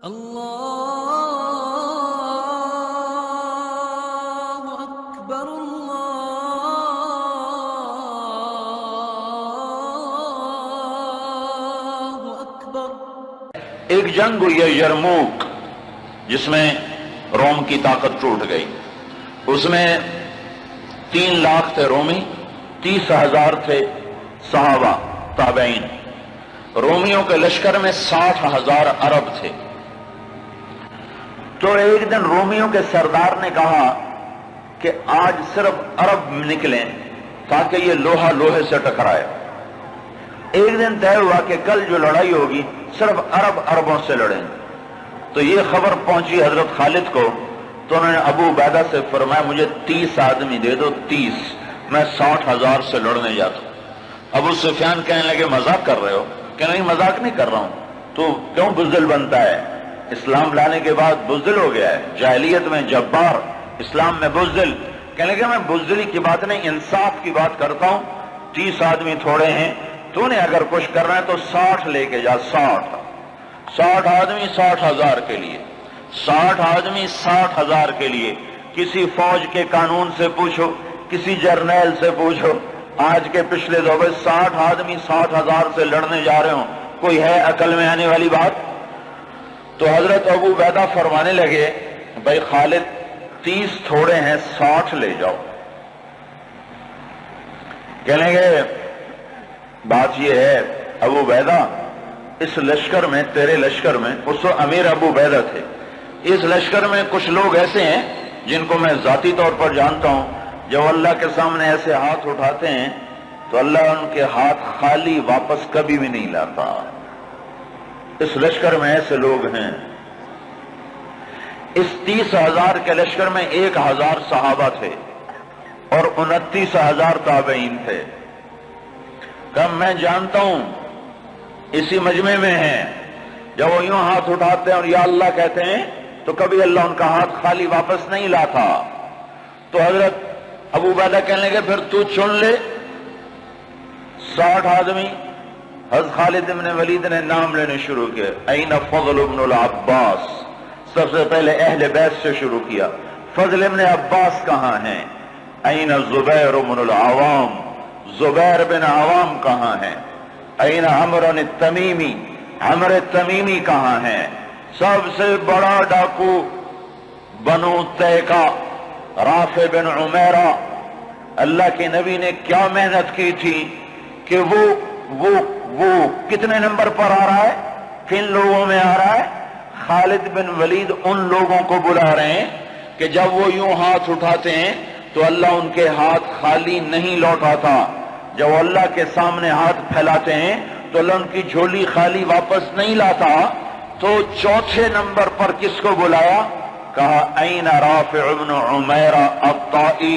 اللہ اکبر اللہ اکبر۔ ایک جنگ ہوئی ہے یرموک، جس میں روم کی طاقت ٹوٹ گئی۔ اس میں 3 لاکھ تھے رومی، 30,000 تھے صحابہ تابعین۔ رومیوں کے لشکر میں 60,000 عرب تھے۔ تو ایک دن رومیوں کے سردار نے کہا کہ آج صرف عرب نکلیں تاکہ یہ لوہا لوہے سے ٹکرائے۔ ایک دن طے ہوا کہ کل جو لڑائی ہوگی صرف عربوں سے لڑیں۔ تو یہ خبر پہنچی حضرت خالد کو، تو انہوں نے ابو عبیدہ سے فرمایا مجھے 30 آدمی دے دو، 30، میں 60,000 سے لڑنے جاتا ہوں۔ ابو سفیان کہنے لگے مذاق کر رہے ہو؟ کہ نہیں مذاق نہیں کر رہا ہوں۔ تو کیوں بزدل بنتا ہے؟ اسلام لانے کے بعد بزدل ہو گیا ہے، جاہلیت میں جبار، اسلام میں بزدل۔ کہنے لگے میں بزدلی کی بات نہیں، انصاف کی بات کرتا ہوں۔ 30 آدمی تھوڑے ہیں، تو نے اگر کچھ کرنا ہے تو 60 لے کے جا، 60 آدمی 60,000 کے لیے، 60 آدمی 60,000 کے لیے۔ کسی فوج کے قانون سے پوچھو، کسی جرنیل سے پوچھو، آج کے پچھلے دور میں 60 آدمی 60,000 سے لڑنے جا رہے ہوں، کوئی ہے عقل میں آنے والی بات؟ تو حضرت ابو عبیدہ فرمانے لگے بھائی خالد 30 تھوڑے ہیں، 60 لے جاؤ۔ کہنے لگے بات یہ ہے ابو عبیدہ، اس لشکر میں، تیرے لشکر میں، اس وقت امیر ابو عبیدہ تھے، اس لشکر میں کچھ لوگ ایسے ہیں جن کو میں ذاتی طور پر جانتا ہوں، جب اللہ کے سامنے ایسے ہاتھ اٹھاتے ہیں تو اللہ ان کے ہاتھ خالی واپس کبھی بھی نہیں لاتا۔ اس لشکر میں ایسے لوگ ہیں۔ اس 30,000 کے لشکر میں 1,000 صحابہ تھے اور 29,000 تابعین تھے۔ کہ میں جانتا ہوں اسی مجمع میں ہیں، جب وہ یوں ہاتھ اٹھاتے ہیں اور یا اللہ کہتے ہیں تو کبھی اللہ ان کا ہاتھ خالی واپس نہیں لاتا۔ تو حضرت ابو عبیدہ کہنے لگے پھر تو چن لے 60 آدمی۔ حضرت خالد بن ولید نے نام لینے شروع کیے، این فضل بن العباس، سب سے پہلے اہل بیت سے شروع کیا، فضل بن عباس کہاں ہیں؟ این زبیر بن العوام، زبیر بن عوام کہاں ہیں؟ این عمرو التمیمی، عمرو التمیمی کہاں ہیں؟ سب سے بڑا ڈاکو بنو تیکا، رافع بن عمیرہ۔ اللہ کے نبی نے کیا محنت کی تھی کہ وہ کتنے نمبر پر آ رہا ہے، کن لوگوں میں آ رہا ہے؟ خالد بن ولید ان لوگوں کو بلا رہے ہیں کہ جب وہ یوں ہاتھ اٹھاتے ہیں تو اللہ ان کے ہاتھ خالی نہیں لوٹاتا، جب وہ اللہ کے سامنے ہاتھ پھیلاتے ہیں تو اللہ ان کی جھولی خالی واپس نہیں لاتا۔ تو چوتھے نمبر پر کس کو بلایا؟ کہا این رافع بن عمیرہ الطائی،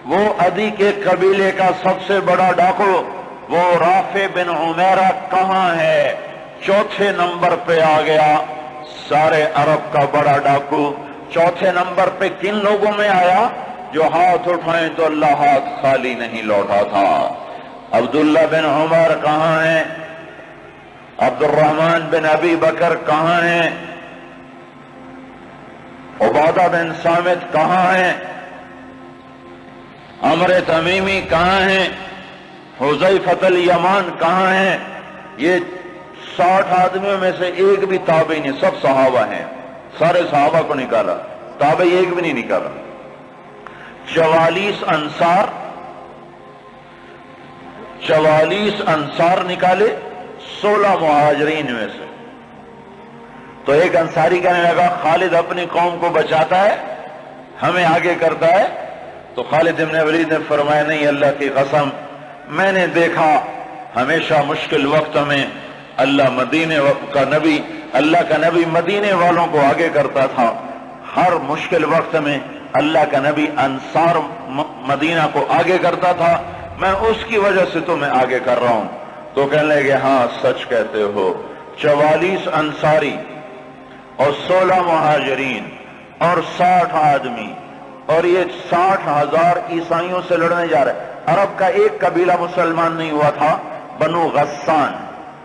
وہ عدی کے قبیلے کا سب سے بڑا ڈاکو، وہ رافع بن عمیرہ کہاں ہے؟ چوتھے نمبر پہ آ گیا، سارے عرب کا بڑا ڈاکو۔ چوتھے نمبر پہ کن لوگوں میں آیا؟ جو ہاتھ اٹھائیں تو اللہ ہاتھ خالی نہیں لوٹا تھا۔ عبداللہ بن عمر کہاں ہیں؟ عبد الرحمن بن ابی بکر کہاں ہیں؟ عبادہ بن صامت کہاں ہیں؟ عمرو تمیمی کہاں ہیں؟ حذیفہ الیمان کہاں ہیں؟ یہ 60 آدمیوں میں سے ایک بھی تابعی نہیں، سب صحابہ ہیں، سارے صحابہ کو نکالا، تابعی ایک بھی نہیں نکالا۔ 44 انصار نکالے 16 مہاجرین میں سے۔ تو ایک انصاری کہنے لگا خالد اپنی قوم کو بچاتا ہے، ہمیں آگے کرتا ہے۔ تو خالد بن ولید نے فرمایا نہیں، اللہ کی قسم میں نے دیکھا ہمیشہ مشکل وقت میں اللہ کا نبی مدینے والوں کو آگے کرتا تھا، ہر مشکل وقت میں اللہ کا نبی انصار مدینہ کو آگے کرتا تھا، میں اس کی وجہ سے تمہیں آگے کر رہا ہوں۔ تو کہنے لگے ہاں سچ کہتے ہو، 44 انصاری اور 16 مہاجرین اور 60 آدمی، اور یہ 60,000 عیسائیوں سے لڑنے جا رہے۔ عرب کا ایک قبیلہ مسلمان نہیں ہوا تھا، بنو غسان،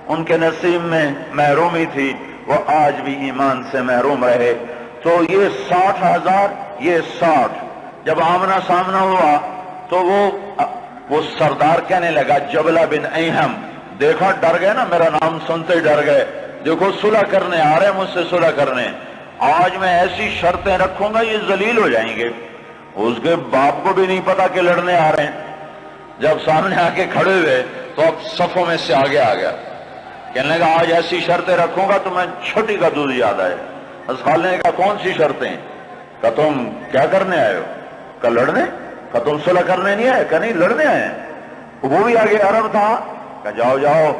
ان کے نصیب میں محرومی تھی، وہ آج بھی ایمان سے محروم رہے۔ تو یہ 60,000، یہ 60، جب آمنا سامنا ہوا تو وہ سردار کہنے لگا جبلہ بن ایہم، دیکھا ڈر گئے نا، میرا نام سنتے ڈر گئے، دیکھو صلح کرنے آ رہے ہیں مجھ سے صلح کرنے، آج میں ایسی شرطیں رکھوں گا یہ ذلیل ہو جائیں گے۔ اس کے باپ کو بھی نہیں پتا کہ لڑنے آ رہے ہیں، جب سامنے آ کے کھڑے ہوئے تو اب صفوں میں سے آگے آ گیا، کہنے لگا آج ایسی شرطیں رکھوں گا تو میں چھوٹی کا دودھ یاد آئے۔ خالد نے کہا کون سی شرطیں؟ کہ تم کیا کرنے آئے ہو؟ کہ لڑنے؟ کہ تم صلح کرنے نہیں آئے؟ کہ نہیں لڑنے آئے ہیں۔ وہ بھی آگے عرب تھا، کہ جاؤ جاؤ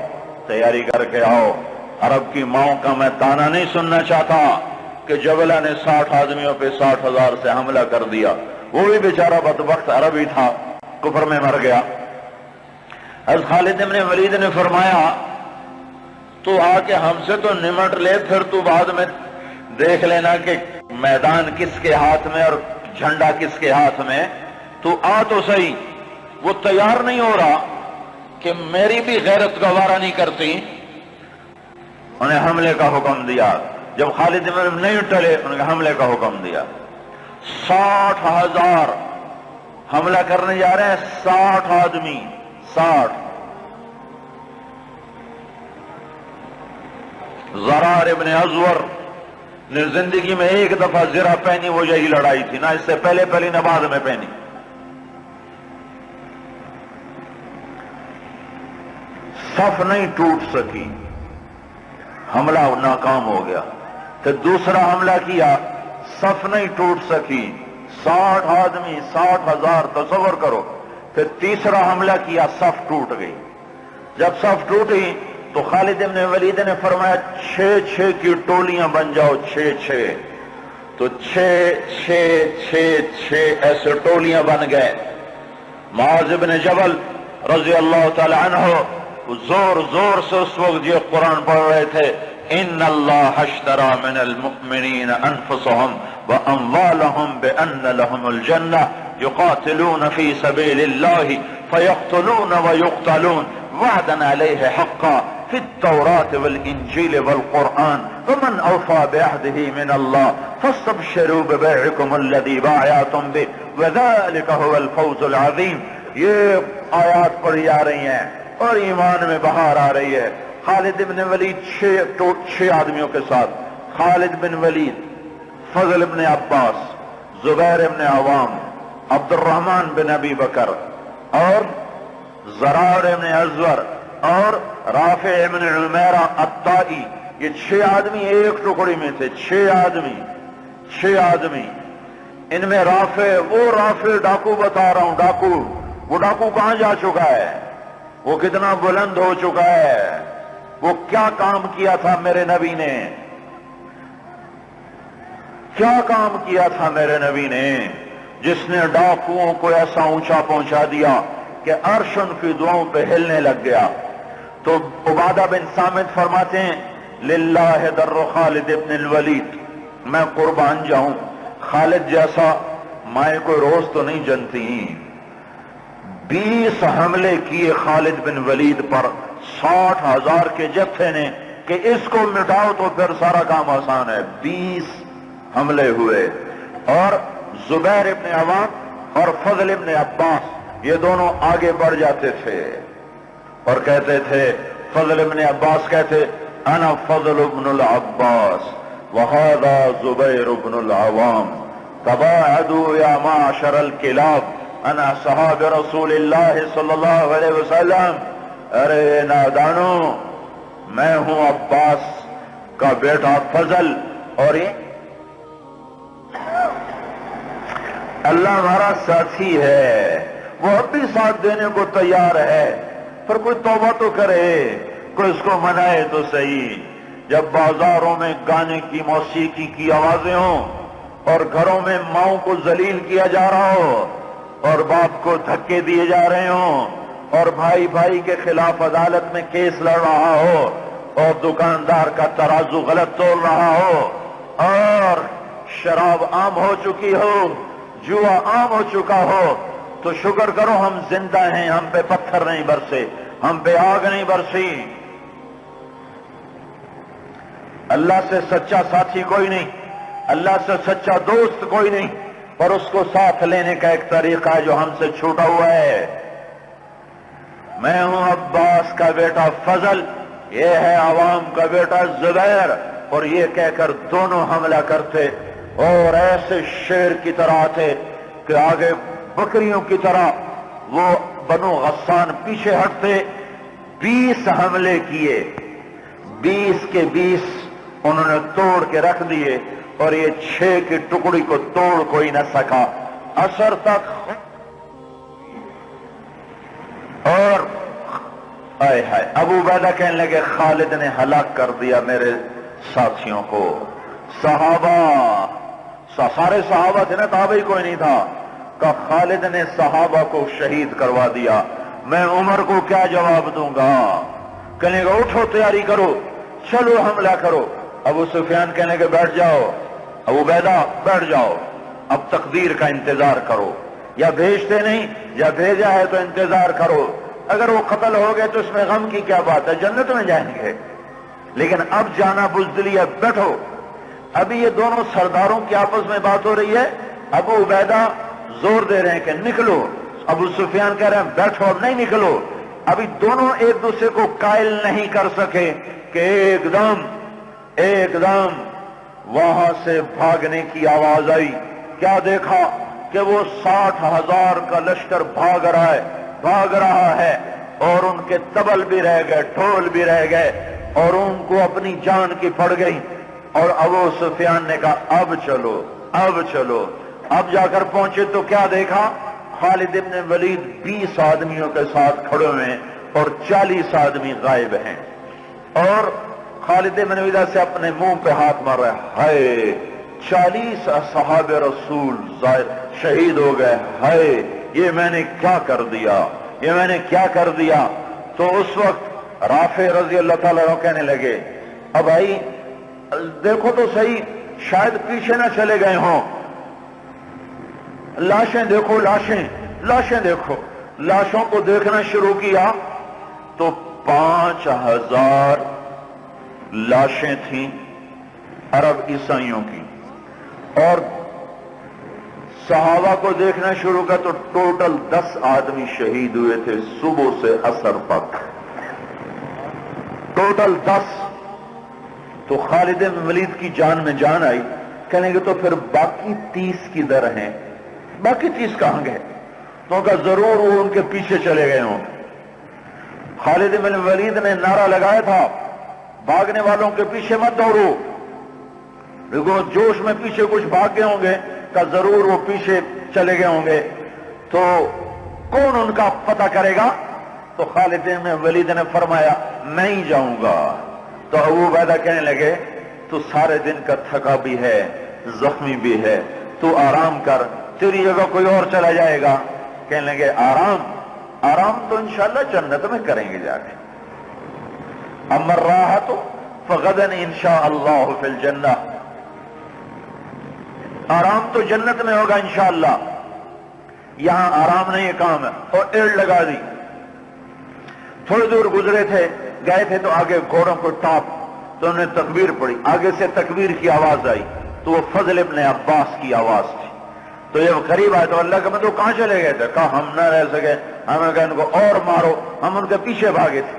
تیاری کر کے آؤ۔ عرب کی ماؤں کا میں تانا نہیں سننا چاہتا کہ جبلہ نے 60 آدمیوں پہ 60,000 سے حملہ کر دیا، وہ بھی بیچارہ بدبخت عربی تھا، کفر میں مر گیا۔ حضرت خالد بن ولید نے فرمایا تو آ کے ہم سے تو نمٹ لے، پھر تو بعد میں دیکھ لینا کہ میدان کس کے ہاتھ میں اور جھنڈا کس کے ہاتھ میں، تو آ تو صحیح۔ وہ تیار نہیں ہو رہا کہ میری بھی غیرت گوارا نہیں کرتی، انہیں حملے کا حکم دیا۔ جب خالد بن ولید نہیں ٹلے انہیں حملے کا حکم دیا۔ 60,000 حملہ کرنے جا رہے ہیں، 60 آدمی، 60۔ زرار ابن ازور نے زندگی میں ایک دفعہ زرہ پہنی، وہ یہی لڑائی تھی، نہ اس سے پہلے پہلی نہ بعد میں پہنی۔ صف نہیں ٹوٹ سکی، حملہ ناکام ہو گیا۔ پھر دوسرا حملہ کیا، صف نہیں ٹوٹ سکی، 60 آدمی، 60,000، تصور کرو۔ پھر تیسرا حملہ کیا، صف ٹوٹ گئی۔ جب صف ٹوٹی تو خالد بن ولید نے فرمایا 6 کی ٹولیاں بن جاؤ، 6 تو 6 ایسے ٹولیاں بن گئے۔ معاذ بن جبل رضی اللہ تعالی عنہ زور زور سے اس وقت یہ قرآن پڑھ رہے تھے، ان اللہ اشترى من المؤمنین انفسهم واموالهم بان لهم الجنہ یقاتلون فی سبیل اللہ فیقتلون ویقتلون وعدا علیہ حقا فی التوراة والانجیل والقرآن ومن اوفى بعهده من اللہ فاستبشروا ببیعکم الذی بايعتم به وذلك هو الفوز العظیم۔ یہ آیات پڑھی جا رہی ہیں اور ایمان میں بہار آ رہی ہے۔ خالد بن ولید 6 آدمیوں کے ساتھ، خالد بن ولید، فضل بن عباس، زبیر بن عوام، عبد الرحمن بن ابی بکر اور زرار بن ازور اور رافع بن عمیرہ الطائی، یہ 6 آدمی ایک ٹکڑی میں تھے، 6 آدمی۔ ان میں رافع، وہ رافع ڈاکو بتا رہا ہوں، ڈاکو، وہ ڈاکو کہاں جا چکا ہے، وہ کتنا بلند ہو چکا ہے، وہ کیا کام کیا تھا میرے نبی نے، کیا کام کیا تھا میرے نبی نے، جس نے ڈاکوؤں کو ایسا اونچا پہنچا دیا کہ عرش ان کی دعاؤں پہ ہلنے لگ گیا۔ تو عبادہ بن صامت فرماتے ہیں للہ در خالد ابن الولید، میں قربان جاؤں، خالد جیسا مائیں کوئی روز تو نہیں جنتی۔ 20 حملے کیے خالد بن ولید پر 60,000 کے جتھے نے کہ اس کو مٹاؤ تو پھر سارا کام آسان ہے۔ 20 حملے ہوئے اور زبیر ابن عوام اور فضل ابن عباس یہ دونوں آگے بڑھ جاتے تھے اور کہتے تھے، فضل ابن عباس کہتے انا فضل ابن العباس وہذا زبیر ابن العوام تباعدوا یا معشر الکلاب انا صحاب رسول اللہ صلی اللہ علیہ وسلم۔ ارے نادانو، میں ہوں عباس کا بیٹا فضل، اور یہ اللہ ہمارا ساتھی ہے، وہ اب بھی ساتھ دینے کو تیار ہے، پر کوئی توبہ تو کرے، کوئی اس کو منائے تو صحیح۔ جب بازاروں میں گانے کی، موسیقی کی آوازیں ہوں اور گھروں میں ماؤں کو ذلیل کیا جا رہا ہو اور باپ کو دھکے دیے جا رہے ہوں اور بھائی بھائی کے خلاف عدالت میں کیس لڑ رہا ہو اور دکاندار کا ترازو غلط تول رہا ہو اور شراب عام ہو چکی ہو، جوا عام ہو چکا ہو، تو شکر کرو ہم زندہ ہیں، ہم پہ پتھر نہیں برسے، ہم پہ آگ نہیں برسی۔ اللہ سے سچا ساتھی کوئی نہیں، اللہ سے سچا دوست کوئی نہیں، پر اس کو ساتھ لینے کا ایک طریقہ ہے جو ہم سے چھوٹا ہوا ہے۔ میں ہوں عباس کا بیٹا فضل، یہ ہے عوام کا بیٹا زبیر، اور یہ کہہ کر دونوں حملہ کرتے اور ایسے شیر کی طرح تھے کہ آگے بکریوں کی طرح وہ بنو غسان پیچھے ہٹتے۔ 20 حملے کیے، 20 کے 20 انہوں نے توڑ کے رکھ دیے، اور یہ 6 کی ٹکڑی کو توڑ کوئی نہ سکا عصر تک۔ اور آئے ہائے ابو عبیدہ کہنے لگے خالد نے ہلاک کر دیا میرے ساتھیوں کو۔ صحابہ سارے صحابہ تھے نا، تابعی کوئی نہیں تھا، کہ خالد نے صحابہ کو شہید کروا دیا، میں عمر کو کیا جواب دوں گا؟ کہنے لگا اٹھو تیاری کرو، چلو حملہ کرو۔ ابو سفیان کہنے لگے بیٹھ جاؤ، ابو عبیدہ بیٹھ جاؤ، اب تقدیر کا انتظار کرو، یا بھیجتے نہیں یا بھیجا ہے تو انتظار کرو، اگر وہ قتل ہو گئے تو اس میں غم کی کیا بات ہے، جنت میں جائیں گے، لیکن اب جانا بزدلی ہے، بیٹھو۔ ابھی یہ دونوں سرداروں کی آپس میں بات ہو رہی ہے، ابو عبیدہ زور دے رہے ہیں کہ نکلو، ابو سفیان کہہ رہے ہیں بیٹھو اب نہیں نکلو۔ ابھی دونوں ایک دوسرے کو قائل نہیں کر سکے کہ ایک دم وہاں سے بھاگنے کی آواز آئی۔ کیا دیکھا کہ وہ 60,000 کا لشکر بھاگ رہا ہے، اور ان کے طبل بھی رہ گئے، ڈھول بھی رہ گئے، اور ان کو اپنی جان کی پڑ گئی۔ اور ابو سفیان نے کہا اب چلو۔ اب جا کر پہنچے تو کیا دیکھا؟ خالد ابن ولید 20 آدمیوں کے ساتھ کھڑے ہوئے ہیں اور 40 آدمی غائب ہیں، اور خالد ابن ولید سے اپنے منہ پہ ہاتھ مار رہا ہے، ہائے 40 اصحاب رسول شہید ہو گئے، ہائے یہ میں نے کیا کر دیا۔ تو اس وقت رافع رضی اللہ تعالیٰ عنہ کہنے لگے اب بھائی دیکھو تو صحیح، شاید پیچھے نہ چلے گئے ہوں، لاشیں دیکھو، لاشیں دیکھو۔ لاشوں کو دیکھنا شروع کیا تو 5,000 لاشیں تھیں عرب عیسائیوں کی، اور صحابہ کو دیکھنا شروع کیا تو ٹوٹل 10 آدمی شہید ہوئے تھے صبح سے عصر تک، ٹوٹل 10۔ تو خالد بن ولید کی جان میں جان آئی، کہنے گے تو پھر باقی 30 کدھر ہیں؟ باقی 30 کہاں گئے؟ تو کہا ضرور وہ ان کے پیچھے چلے گئے ہوں۔ خالد بن ولید نے نعرہ لگایا تھا بھاگنے والوں کے پیچھے مت دوڑو، دیکھو جوش میں پیچھے کچھ بھاگ گئے ہوں گے، کہ ضرور وہ پیچھے چلے گئے ہوں گے، تو کون ان کا پتہ کرے گا؟ تو خالد بن ولید نے فرمایا میں ہی جاؤں گا۔ تو ابو عبیدہ کہنے لگے تو سارے دن کا تھکا بھی ہے، زخمی بھی ہے، تو آرام کر، تیری جگہ کوئی اور چلا جائے گا۔ کہنے لگے آرام تو انشاءاللہ جنت میں کریں گے جا کے، اما الراحۃ فغدا انشاءاللہ فی الجنہ، آرام تو جنت میں ہوگا انشاءاللہ، یہاں آرام نہیں کام ہے۔ اور ایڑ لگا دی، تھوڑی دور گزرے تھے، گئے تھے تو آگے گھوڑوں کو ٹاپ، تو انہوں نے تکبیر پڑھی، آگے سے تکبیر کی آواز آئی تو وہ فضل ابن عباس کی آواز تھی۔ تو جب قریب آئے تو اللہ کا تو کہاں چلے گئے تھے؟ کہا ہم نہ رہ سکے، ہمیں کہا ان کو اور مارو، ہم ان کے پیچھے بھاگے تھے۔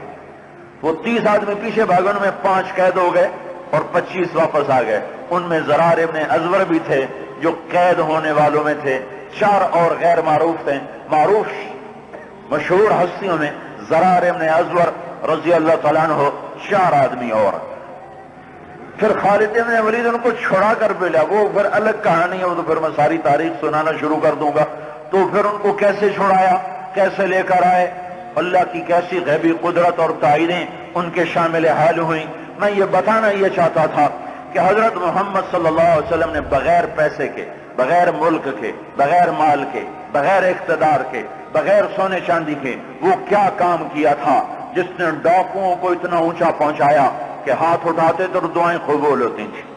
وہ 30 آدمی پیچھے بھاگے، ان میں 5 قید ہو گئے اور 25 واپس آ گئے۔ ان میں زرار ابن ازور بھی تھے جو قید ہونے والوں میں تھے، 4 اور غیر معروف تھے، معروف مشہور ہستیوں میں زرار ابن ازور رضی اللہ تعالیٰ عنہ، 4 آدمی اور۔ پھر خالد بن ولید ان کو چھڑا کر بھیجا، وہ پھر الگ کہانی ہے، وہ تو پھر میں ساری تاریخ سنانا شروع کر دوں گا۔ تو پھر ان کو کیسے چھڑایا، کیسے لے کر آئے، اللہ کی کیسی غیبی قدرت اور تائیدیں ان کے شامل حال ہوئیں۔ میں یہ بتانا یہ چاہتا تھا کہ حضرت محمد صلی اللہ علیہ وسلم نے بغیر پیسے کے، بغیر ملک کے، بغیر مال کے، بغیر اقتدار کے، بغیر سونے چاندی کے وہ کیا کام کیا تھا جس نے ڈاکوؤں کو اتنا اونچا پہنچایا کہ ہاتھ اٹھاتے تو دعائیں قبول ہوتی تھیں۔